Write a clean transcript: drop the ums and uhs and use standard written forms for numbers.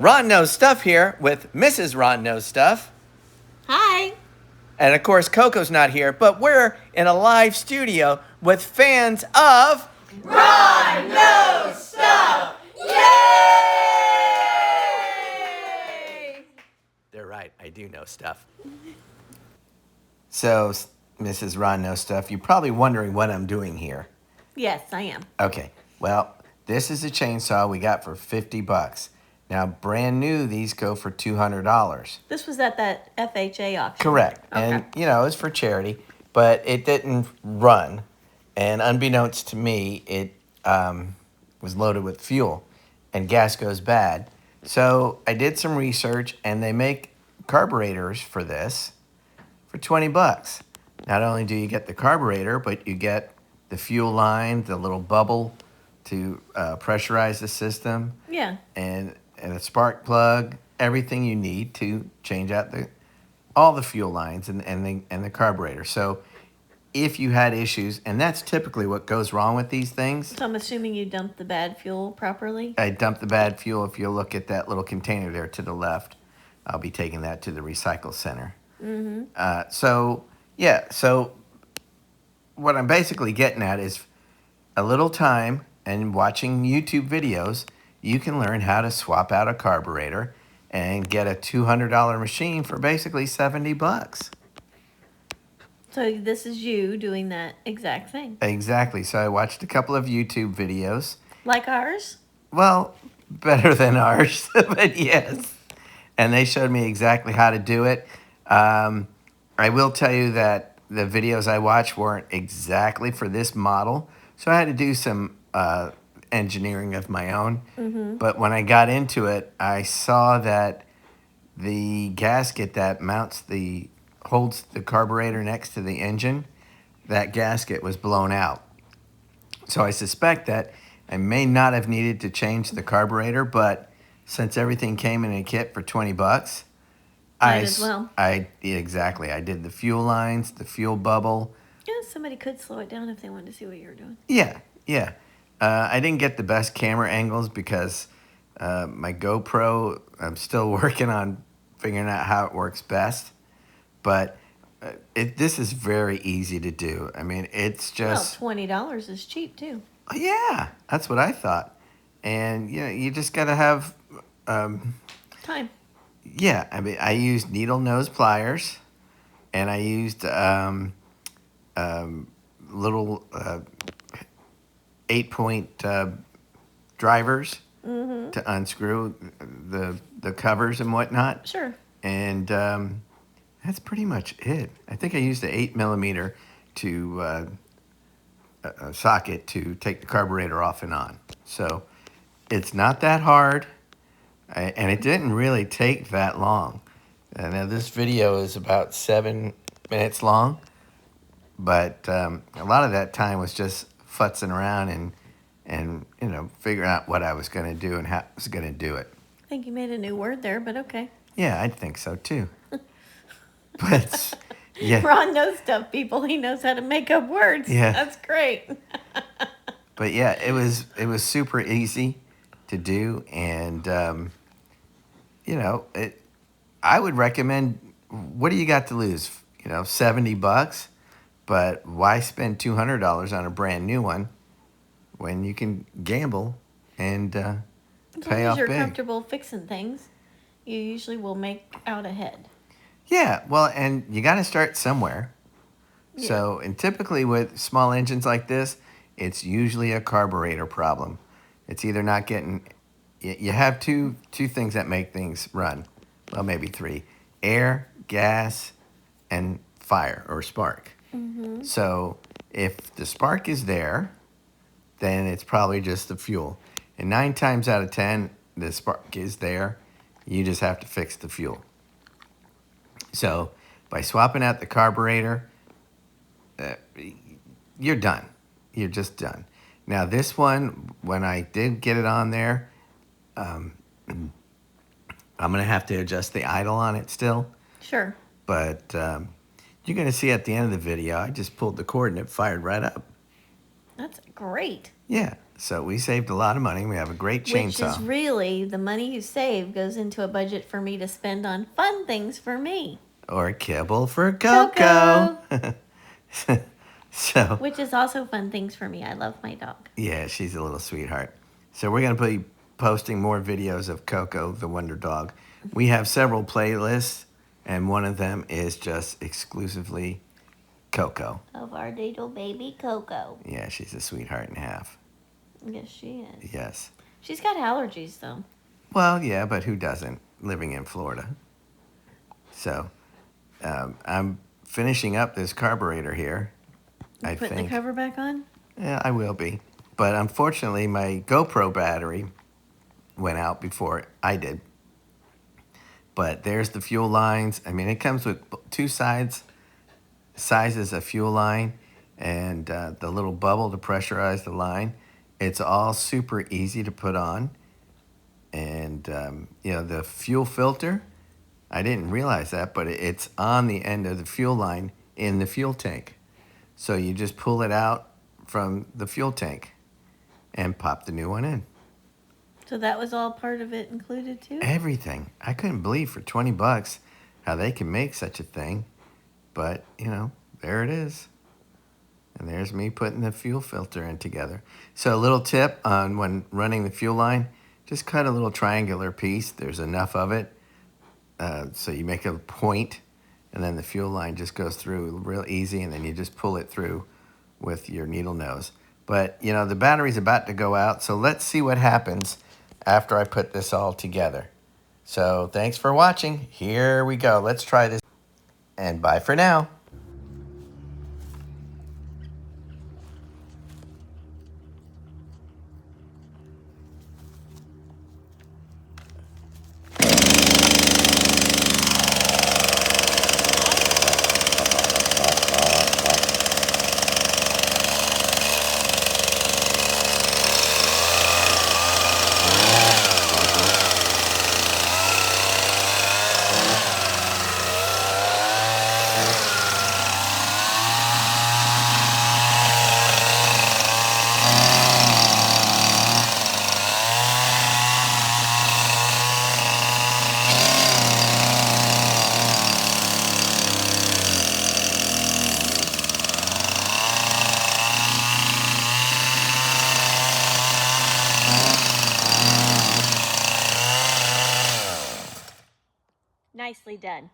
Ron Knows Stuff here with Mrs. Ron Knows Stuff. Hi. And of course, Coco's not here, but we're in a live studio with fans of Ron knows stuff. Yay! They're right, I do know stuff. So, Mrs. Ron Knows Stuff, you're probably wondering what I'm doing here. Yes, I am. Okay, well, this is a chainsaw we got for 50 bucks. Now, brand new, these go for $200. This was at that FHA auction. Correct. Okay. And, it's for charity, but it didn't run. And unbeknownst to me, it was loaded with fuel, and gas goes bad. So I did some research, and they make carburetors for this for 20 bucks. Not only do you get the carburetor, but you get the fuel line, the little bubble to pressurize the system. Yeah. And a spark plug, everything you need to change out all the fuel lines and the carburetor. So if you had issues, and that's typically what goes wrong with these things. So I'm assuming you dumped the bad fuel properly? I dumped the bad fuel. If you look at that little container there to the left, I'll be taking that to the recycle center. Mm-hmm. So what I'm basically getting at is a little time and watching YouTube videos, you can learn how to swap out a carburetor and get a $200 machine for basically 70 bucks. So this is you doing that exact thing. Exactly. So I watched a couple of YouTube videos. Like ours? Well, better than ours, but yes. And they showed me exactly how to do it. I will tell you that the videos I watched weren't exactly for this model, so I had to do some engineering of my own. Mm-hmm. But when I got into it, I saw that the gasket that holds the carburetor next to the engine, that gasket was blown out. So I suspect that I may not have needed to change the carburetor, but since everything came in a kit for 20 bucks, Might as well. Exactly. I did the fuel lines, the fuel bubble. Yeah, somebody could slow it down if they wanted to see what you were doing. Yeah. I didn't get the best camera angles because my GoPro, I'm still working on figuring out how it works best. But this is very easy to do. I mean, it's just... Well, $20 is cheap, too. Yeah, that's what I thought. And, you just got to have... Time. Yeah, I mean, I used needle nose pliers, and I used little 8-point drivers to unscrew the covers and whatnot. Sure. And that's pretty much it. I think I used an 8mm to socket to take the carburetor off and on. So it's not that hard. And it didn't really take that long. Now this video is about 7 minutes long, but a lot of that time was just futzing around and figuring out what I was going to do and how I was going to do it. I think you made a new word there, but okay. Yeah, I think so too. But yeah, Ron knows stuff, people. He knows how to make up words. Yeah. That's great. but yeah, it was super easy to do, and I would recommend, what do you got to lose? 70 bucks, but why spend $200 on a brand new one when you can gamble and As pay long off as you're big? comfortable fixing things, you usually will make out ahead. Yeah, well, and you got to start somewhere. Yeah. So, and typically with small engines like this, it's usually a carburetor problem. It's either not getting... You have two things that make things run. Well, maybe three. Air, gas, and fire or spark. Mm-hmm. So if the spark is there, then it's probably just the fuel. And 9 times out of 10, the spark is there. You just have to fix the fuel. So by swapping out the carburetor, you're done. You're just done. Now this one, when I did get it on there, I'm going to have to adjust the idle on it still. Sure. But you're going to see at the end of the video, I just pulled the cord and it fired right up. That's great. Yeah. So we saved a lot of money. We have a great Which is chainsaw. really the money you save goes into a budget for me to spend on fun things for me. Or kibble for Coco. So, Which is also fun things for me. I love my dog. yeah, she's a little sweetheart. So we're going to be posting more videos of Coco, the Wonder Dog. We have several playlists, and one of them is just exclusively Coco. Of our little baby Coco. Yeah, she's a sweetheart and a half. Yes, she is. Yes. She's got allergies, though. Well, yeah, but who doesn't living in Florida? So I'm finishing up this carburetor here. I Putting think. the cover back on? Yeah, I will be. But unfortunately, my GoPro battery went out before I did. But there's the fuel lines. I mean, it comes with two sizes of fuel line and the little bubble to pressurize the line. It's all super easy to put on. And, the fuel filter, I didn't realize that, but it's on the end of the fuel line in the fuel tank. So you just pull it out from the fuel tank and pop the new one in. So that was all part of it included, too? Everything. I couldn't believe for $20 how they can make such a thing. But, there it is. And there's me putting the fuel filter in together. So a little tip on when running the fuel line, just cut a little triangular piece. There's enough of it. So you make a point, and then the fuel line just goes through real easy, and then you just pull it through with your needle nose. But, the battery's about to go out, so let's see what happens after I put this all together. So thanks for watching. Here we go. Let's try this, and bye for now. Nicely done.